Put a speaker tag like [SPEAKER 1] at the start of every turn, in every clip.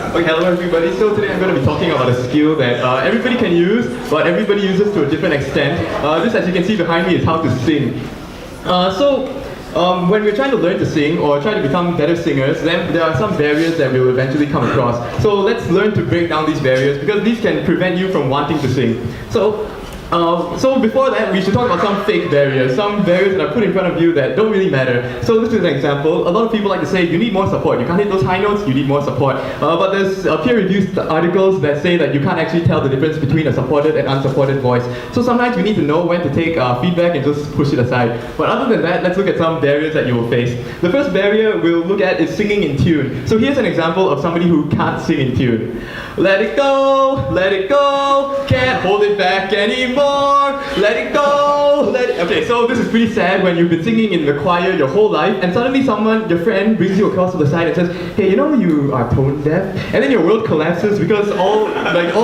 [SPEAKER 1] Okay, hello everybody. So today I'm going to be talking about a skill that everybody can use, but everybody uses to a different extent. This, as you can see behind me, is how to sing. When we're trying to learn to sing or try to become better singers, then there are some barriers that we'll eventually come across. So let's learn to break down these barriers because these can prevent you from wanting to sing. So before that, we should talk about some fake barriers, some barriers that are put in front of you that don't really matter. So this is an example. A lot of people like to say, you need more support. You can't hit those high notes, you need more support. But there's peer-reviewed articles that say that you can't actually tell the difference between a supported and unsupported voice. So sometimes we need to know when to take feedback and just push it aside. But other than that, let's look at some barriers that you will face. The first barrier we'll look at is singing in tune. So here's an example of somebody who can't sing in tune. Let it go, can't hold it back anymore. Let it go, let it... Okay, so this is pretty sad when you've been singing in the choir your whole life and suddenly someone, your friend, brings you across to the side and says, hey, you know you are tone deaf? And then your world collapses because all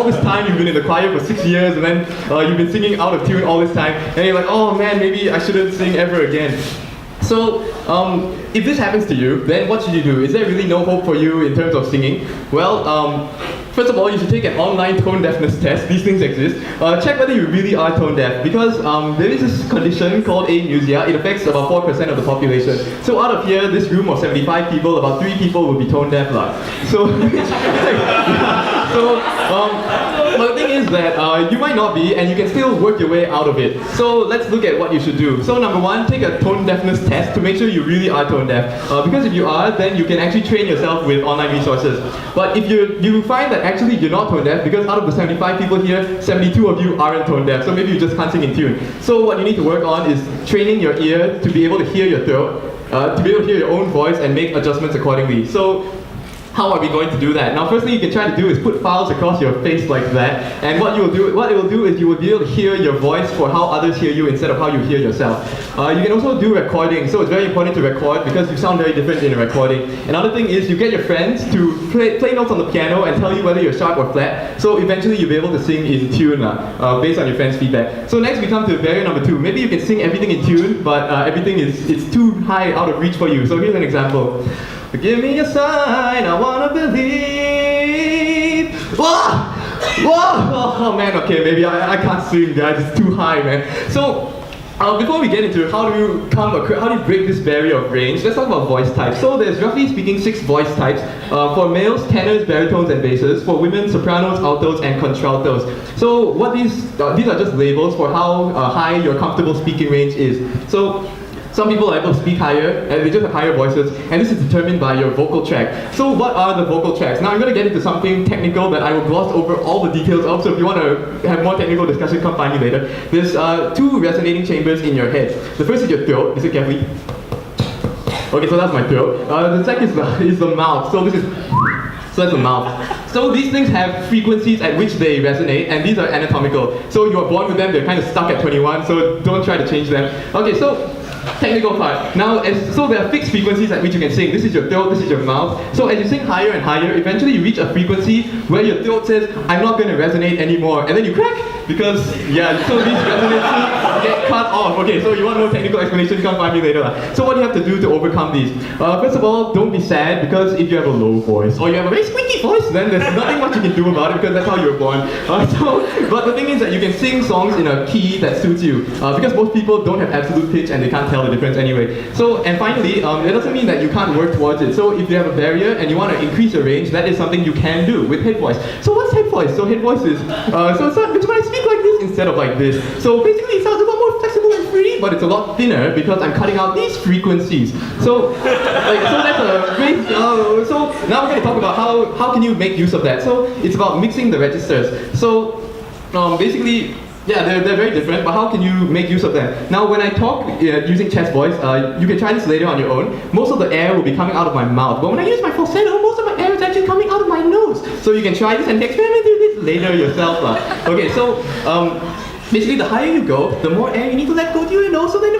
[SPEAKER 1] this time you've been in the choir for 6 years and then you've been singing out of tune all this time and you're like, oh man, maybe I shouldn't sing ever again. So, if this happens to you, then what should you do? Is there really no hope for you in terms of singing? Well, first of all, you should take an online tone deafness test. These things exist. Check whether you really are tone deaf because there is this condition called amusia. It affects about 4% of the population. So out of here, this room of 75 people, about 3 people will be tone deaf. So, but the thing is that you might not be and you can still work your way out of it. So let's look at what you should do. So number one, take a tone deafness test to make sure you really are tone deaf. Because if you are, then you can actually train yourself with online resources. But if you find that actually you're not tone deaf, because out of the 75 people here, 72 of you aren't tone deaf, so maybe you just can't sing in tune. So what you need to work on is training your ear to be able to hear your throat, to be able to hear your own voice and make adjustments accordingly. So how are we going to do that? Now, first thing you can try to do is put files across your face like that, and what it will do is you will be able to hear your voice for how others hear you instead of how you hear yourself. You can also do recording, so it's very important to record because you sound very different in a recording. Another thing is you get your friends to play notes on the piano and tell you whether you're sharp or flat, so eventually you'll be able to sing in tune based on your friends' feedback. So next we come to barrier number 2. Maybe you can sing everything in tune, but everything is too high out of reach for you. So here's an example. Give me a sign, I wanna believe. Whoa! Whoa! Oh man, okay, maybe I can't sing, guys, it's too high, man. So, before we get into how do you break this barrier of range, let's talk about voice types. So there's roughly speaking 6 voice types. For males, tenors, baritones, and basses. For women, sopranos, altos, and contraltos. So what these are just labels for how high your comfortable speaking range is. So some people are able to speak higher, and they just have higher voices, and this is determined by your vocal tract. So what are the vocal tracts? Now I'm going to get into something technical that I will gloss over all the details of, so if you want to have more technical discussion, come find me later. There's 2 resonating chambers in your head. The first is your throat. Listen carefully. Okay, so that's my throat. The second is the mouth. So that's the mouth. So these things have frequencies at which they resonate, and these are anatomical. So you are born with them, they're kind of stuck at 21, so don't try to change them. Okay, so technical part. Now, so there are fixed frequencies at which you can sing. This is your throat, this is your mouth. So as you sing higher and higher, eventually you reach a frequency where your throat says, I'm not going to resonate anymore. And then you crack, because, yeah, so these resonances get cut off. Okay, so you want more technical explanation, come find me later. So what do you have to do to overcome these? First of all, don't be sad, because if you have a low voice, or you have a very squeaky voice, then there's nothing much you can do about it, because that's how you were born. But the thing is that you can sing songs in a key that suits you, because most people don't have absolute pitch and they can't tell the difference anyway. So, and finally, it doesn't mean that you can't work towards it. So if you have a barrier and you want to increase your range, that is something you can do with head voice. So what's head voice? So head voice is, it's when I speak like this instead of like this. So basically it sounds a lot more flexible and free, but it's a lot thinner because I'm cutting out these frequencies. So, so that's a great, so now we're going to talk about how can you make use of that. So it's about mixing the registers. So basically, yeah, they're very different, but how can you make use of them? Now, when I talk using chest voice, you can try this later on your own. Most of the air will be coming out of my mouth, but when I use my falsetto, most of my air is actually coming out of my nose. So you can try this and experiment with this later yourself. Okay, so basically, the higher you go, the more air you need to let go to your nose, so then,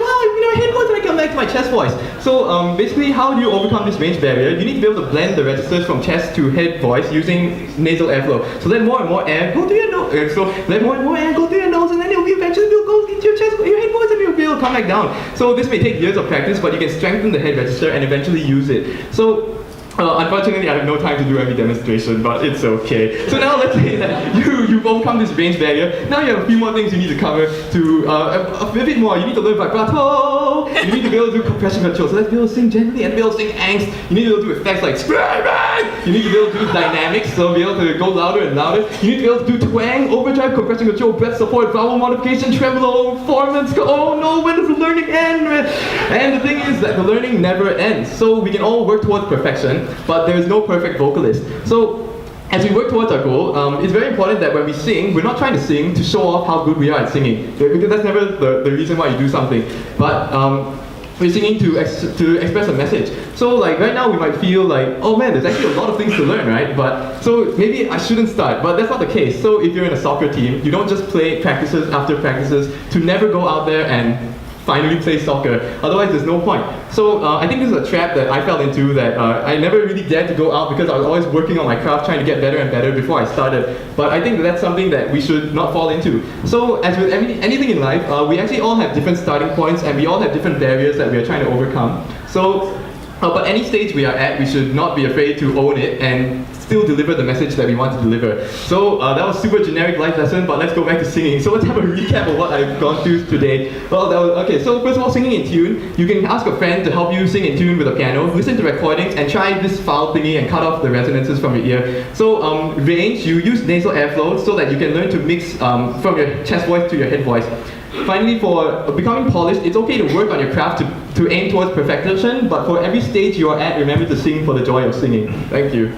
[SPEAKER 1] head voice, and I come back to my chest voice. So basically, how do you overcome this range barrier? You need to be able to blend the registers from chest to head voice using nasal airflow. So let more and more air go to your nose. So let more and more air go to your nose, and then it will eventually go into your chest, your head voice, and you'll be able to come back down. So this may take years of practice, but you can strengthen the head register and eventually use it. So Unfortunately, I have no time to do any demonstration, but it's okay. So now let's say that you've overcome this range barrier. Now you have a few more things you need to cover to a bit more. You need to learn vibrato. You need to be able to do compression control. So let's be able to sing gently and be able to sing angst. You need to be able to do effects like screaming. You need to be able to do dynamics, so be able to go louder and louder. You need to be able to do twang, overdrive, compression control, breath support, vowel modification, tremolo, formants. Oh no, when does the learning end? And the thing is that the learning never ends. So we can all work towards perfection, but there is no perfect vocalist. So as we work towards our goal, it's very important that when we sing, we're not trying to sing to show off how good we are at singing, because that's never the reason why you do something. But we're singing to express a message. So like right now we might feel like, oh man, there's actually a lot of things to learn, right? But so maybe I shouldn't start, but that's not the case. So if you're in a soccer team, you don't just play practices after practices to never go out there and finally play soccer. Otherwise, there's no point. So I think this is a trap that I fell into, that I never really dared to go out because I was always working on my craft, trying to get better and better before I started. But I think that's something that we should not fall into. So as with anything in life, we actually all have different starting points, and we all have different barriers that we are trying to overcome. So, but any stage we are at, we should not be afraid to own it and still deliver the message that we want to deliver. So that was super generic life lesson, but let's go back to singing. So let's have a recap of what I've gone through today. Well, okay, so first of all, singing in tune. You can ask a friend to help you sing in tune with a piano, listen to recordings, and try this file thingy and cut off the resonances from your ear. So range, you use nasal airflow so that you can learn to mix from your chest voice to your head voice. Finally, for becoming polished, it's okay to work on your craft to aim towards perfection, but for every stage you are at, remember to sing for the joy of singing. Thank you.